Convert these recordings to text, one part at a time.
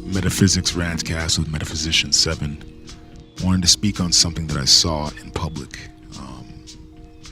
Metaphysics Rantcast with Metaphysician 7. Wanted to speak on something that I saw in public.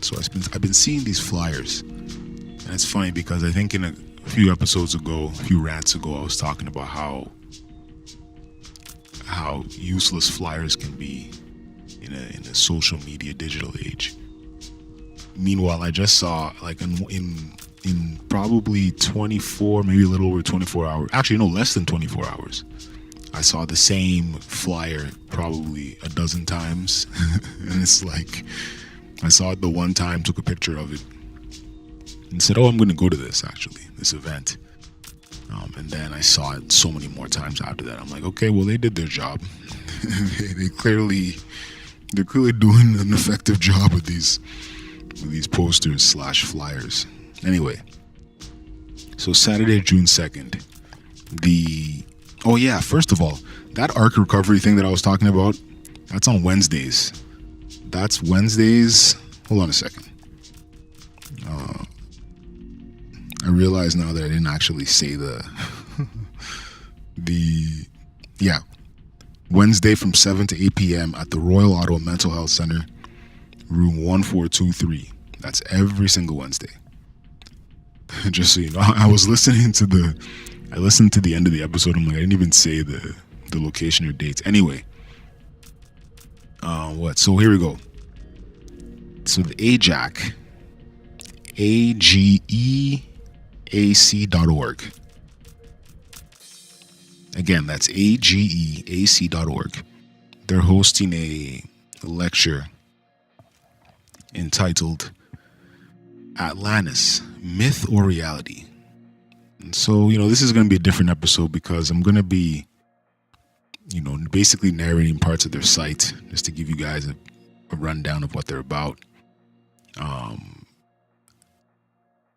So I've been seeing these flyers, and it's funny because I think in a few episodes ago, a few rants ago, I was talking about how useless flyers can be in a social media digital age. Meanwhile, I just saw like in probably 24, maybe a little over 24 hours. Actually, no, less than 24 hours. I saw the same flyer probably a dozen times. And it's like, I saw it the one time, took a picture of it, and said, oh, I'm going to go to this event. And then I saw it so many more times after that. I'm like, okay, well, they did their job. They're clearly doing an effective job with these posters / flyers. Anyway, so Saturday, June 2nd, first of all, that arc recovery thing that I was talking about, that's on Wednesdays. That's Wednesdays. Hold on a second. I realize now that I didn't actually say Wednesday from 7 to 8 p.m. at the Royal Ottawa Mental Health Center, room 1423. That's every single Wednesday. Just so you know, I listened to the end of the episode. I'm like, I didn't even say the location or dates. Anyway, so here we go. So the AGEAC, AGEAC.org. Again, that's AGEAC.org. They're hosting a lecture entitled Atlantis, Myth or Reality. And so, this is going to be a different episode because I'm going to be, basically narrating parts of their site just to give you guys a rundown of what they're about.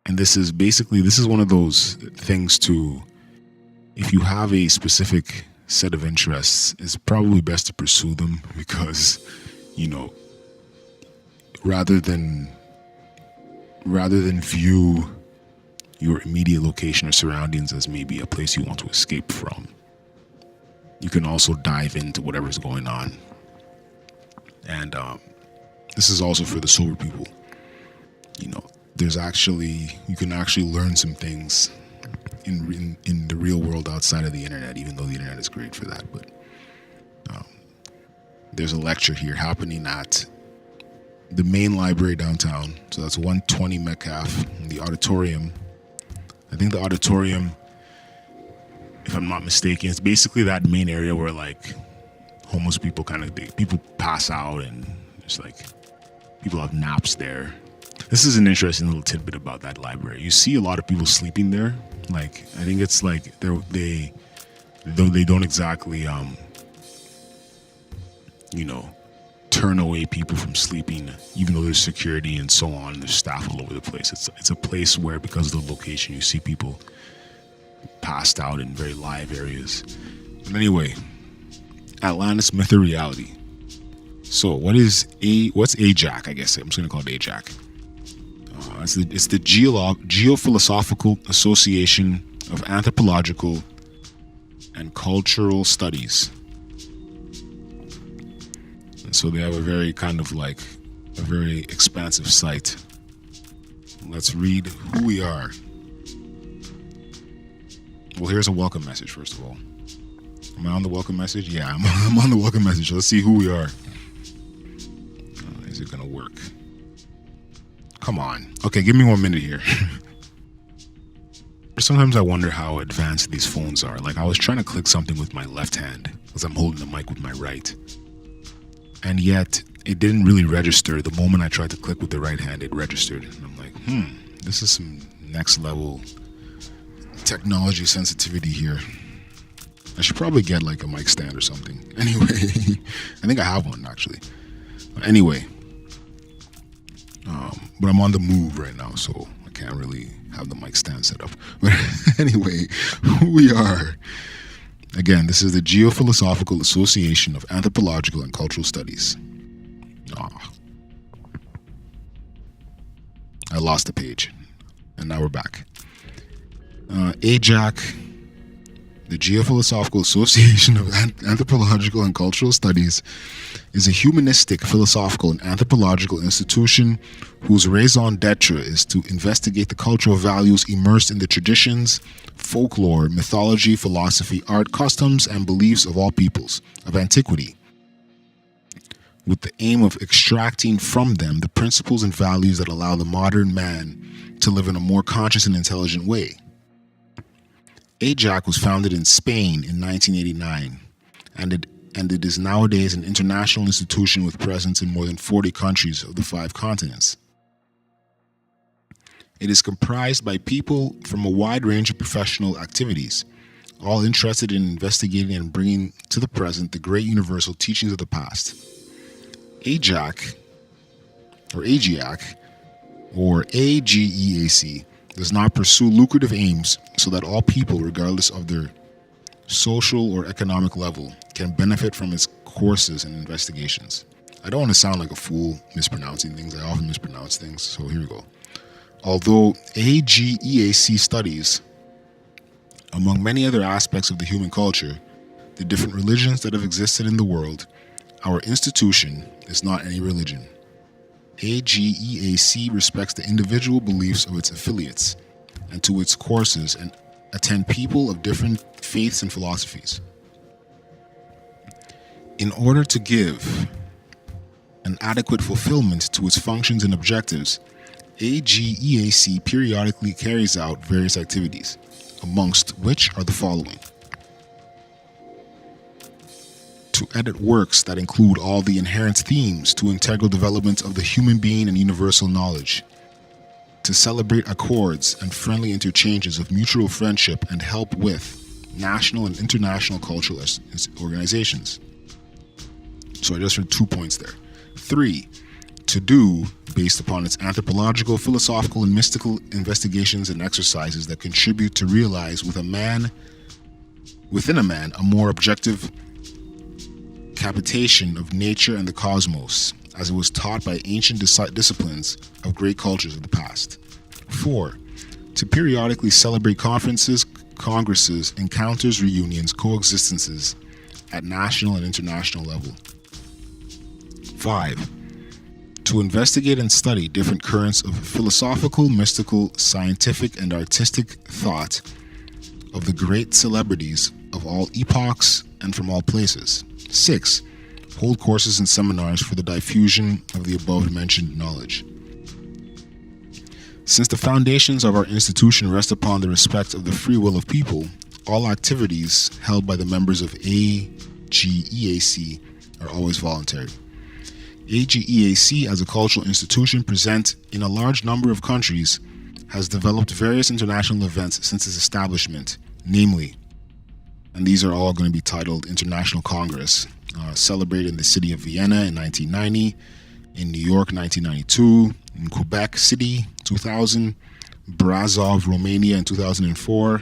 And this is one of those things to, if you have a specific set of interests, it's probably best to pursue them because, rather than view your immediate location or surroundings as maybe a place you want to escape from, you can also dive into whatever's going on. And this is also for the sober people. You can actually learn some things in the real world outside of the internet, even though the internet is great for that. But there's a lecture here happening at the main library downtown. So that's 120 Metcalf, the Auditorium. I think the Auditorium, if I'm not mistaken, it's basically that main area where like homeless people people pass out and just like people have naps there. This is an interesting little tidbit about that library. You see a lot of people sleeping there. Like, I think it's like though they don't exactly turn away people from sleeping, even though there's security and so on, and there's staff all over the place. It's a place where, because of the location, you see people passed out in very live areas. But anyway, Atlantis, Myth or Reality. So what's AGEAC? I guess I'm just gonna call it AGEAC. It's the Geophilosophical Association of Anthropological and Cultural Studies. And so they have a very very expansive site. Let's read who we are. Well, here's a welcome message, first of all. Am I on the welcome message? Yeah, I'm on the welcome message. Let's see who we are. Is it going to work? Come on. Okay, give me 1 minute here. Sometimes I wonder how advanced these phones are. Like, I was trying to click something with my left hand because I'm holding the mic with my right. And yet, it didn't really register. The moment I tried to click with the right hand, it registered. And I'm like, this is some next level technology sensitivity here. I should probably get like a mic stand or something. Anyway, I think I have one actually. Anyway, but I'm on the move right now, so I can't really have the mic stand set up. But anyway, who we are. Again, this is the Geophilosophical Association of Anthropological and Cultural Studies. I lost the page, and now we're back. AGEAC, The Geophilosophical Association of Anthropological and Cultural Studies is a humanistic, philosophical, and anthropological institution whose raison d'etre is to investigate the cultural values immersed in the traditions, folklore, mythology, philosophy, art, customs, and beliefs of all peoples of antiquity, with the aim of extracting from them the principles and values that allow the modern man to live in a more conscious and intelligent way. AGEAC was founded in Spain in 1989, and it is nowadays an international institution with presence in more than 40 countries of the 5 continents. It is comprised by people from a wide range of professional activities, all interested in investigating and bringing to the present the great universal teachings of the past. AGEAC, or AGEAC, does not pursue lucrative aims so that all people, regardless of their social or economic level, can benefit from its courses and investigations. I don't want to sound like a fool mispronouncing things. I often mispronounce things, so here we go. Although AGEAC studies, among many other aspects of the human culture, the different religions that have existed in the world, our institution is not any religion. AGEAC respects the individual beliefs of its affiliates, and to its courses and attend people of different faiths and philosophies. In order to give an adequate fulfillment to its functions and objectives, AGEAC periodically carries out various activities, amongst which are the following: to edit works that include all the inherent themes to integral development of the human being and universal knowledge, to celebrate accords and friendly interchanges of mutual friendship and help with national and international cultural organizations. So I just heard 2 points there. 3, to do, based upon its anthropological, philosophical, and mystical investigations and exercises that contribute to realize within a man a more objective capitation of nature and the cosmos, as it was taught by ancient disciplines of great cultures of the past. 4, to periodically celebrate conferences, congresses, encounters, reunions, coexistences at national and international level. 5, to investigate and study different currents of philosophical, mystical, scientific, and artistic thought of the great celebrities of all epochs and from all places. 6, hold courses and seminars for the diffusion of the above-mentioned knowledge. Since the foundations of our institution rest upon the respect of the free will of people, all activities held by the members of AGEAC are always voluntary. AGEAC, as a cultural institution present in a large number of countries, has developed various international events since its establishment, namely, and these are all going to be titled International Congress, celebrated in the city of Vienna in 1990, in New York 1992, in Quebec City 2000, Brasov, Romania in 2004,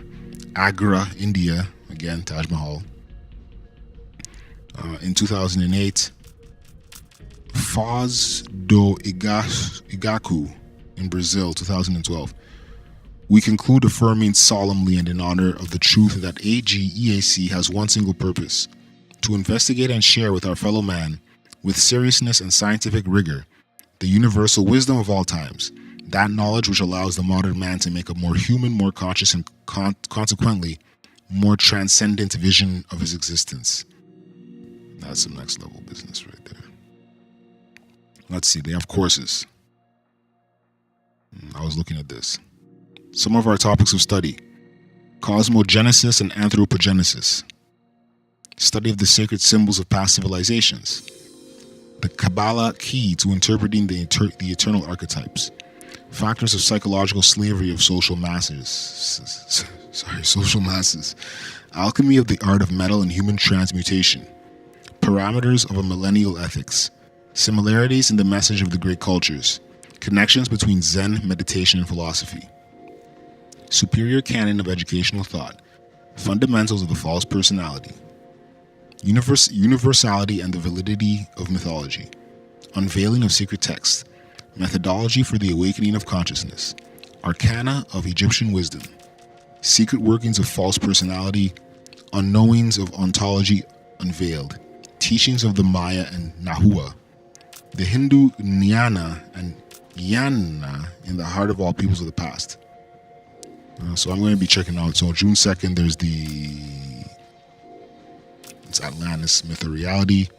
Agra, India, again Taj Mahal, in 2008, Foz do Iguaçu in Brazil 2012. We conclude affirming solemnly and in honor of the truth that AGEAC has one single purpose: to investigate and share with our fellow man, with seriousness and scientific rigor, the universal wisdom of all times, that knowledge which allows the modern man to make a more human, more conscious, and consequently, more transcendent vision of his existence. That's some next level business right there. Let's see, they have courses. I was looking at this. Some of our topics of study: cosmogenesis and anthropogenesis, study of the sacred symbols of past civilizations, the Kabbalah key to interpreting the eternal archetypes, factors of psychological slavery of social masses, alchemy of the art of metal and human transmutation, parameters of a millennial ethics, similarities in the message of the great cultures, connections between Zen, meditation, and philosophy, superior canon of educational thought, fundamentals of the false personality, universality and the validity of mythology, unveiling of secret texts, methodology for the awakening of consciousness, arcana of Egyptian wisdom, secret workings of false personality, Unknowings of Ontology Unveiled, Teachings of the Maya and Nahua, the Hindu Jnana and Jnana in the Heart of All Peoples of the Past. So I'm going to be checking out. So June 2nd, there's it's Atlantis Myth or Reality.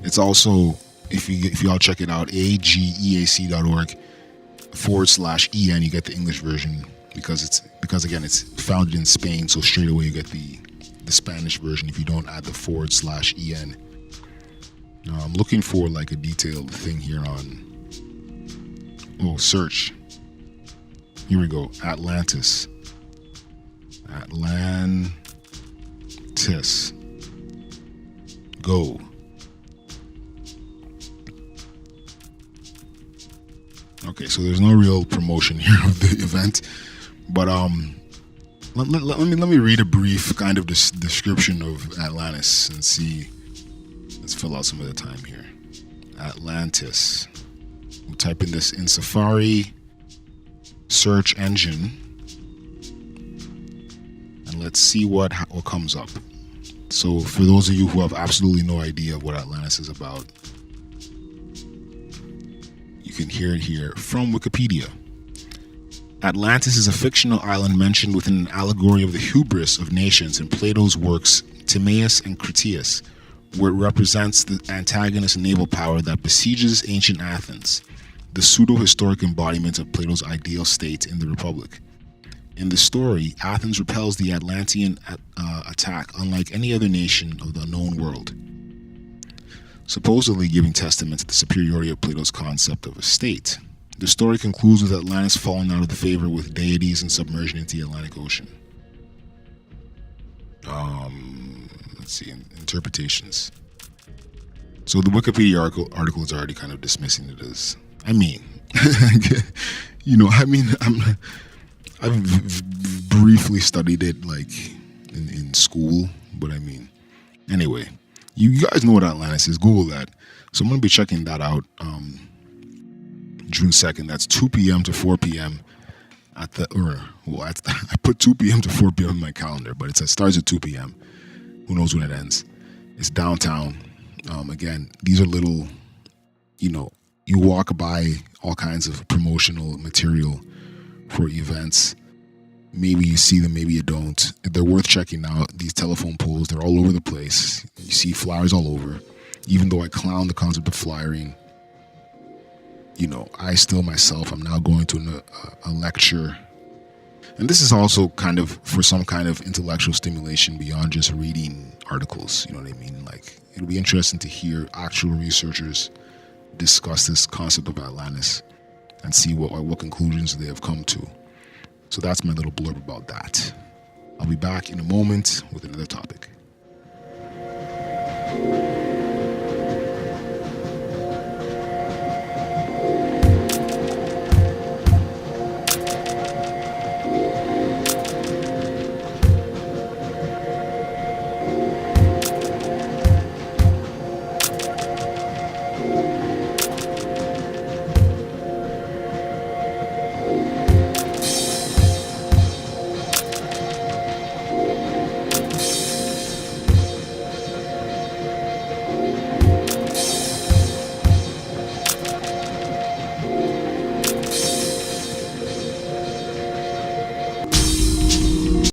It's also, if you all check it out, AGEAC.org/EN, you get the English version because again it's founded in Spain, so straight away you get the Spanish version if you don't add the /EN. Now I'm looking for like a detailed thing here on search. Here we go. Atlantis. Go. Okay, so there's no real promotion here of the event, but let me read a brief kind of description of Atlantis and see. Let's fill out some of the time here. Atlantis. We'll type in this in Safari search engine, and let's see what comes up. So for those of you who have absolutely no idea what Atlantis is about, you can hear it here from Wikipedia. Atlantis is a fictional island mentioned within an allegory of the hubris of nations in Plato's works Timaeus and Critias, where it represents the antagonist naval power that besieges ancient Athens, the pseudo-historic embodiment of Plato's ideal state in the Republic. In the story, Athens repels the Atlantean attack unlike any other nation of the known world, supposedly giving testament to the superiority of Plato's concept of a state. The story concludes with Atlantis falling out of the favor with deities and submersion into the Atlantic Ocean. Let's see, interpretations. So the Wikipedia article is already kind of dismissing it as, I've briefly studied it like in school, but anyway, you guys know what Atlantis is. Google that. So I'm going to be checking that out June 2nd. That's 2 p.m. to 4 p.m. I put 2 p.m. to 4 p.m. in my calendar, but it starts at 2 p.m. Who knows when it ends? It's downtown. Again, these are little, you walk by all kinds of promotional material for events. Maybe you see them, maybe you don't. They're worth checking out. These telephone poles, they're all over the place. You see flyers all over. Even though I clown the concept of flyering, I still myself, I'm now going to a lecture. And this is also kind of for some kind of intellectual stimulation beyond just reading articles. You know what I mean? Like, it'll be interesting to hear actual researchers discuss this concept of Atlantis and see what conclusions they have come to. So that's my little blurb about that. I'll be back in a moment with another topic.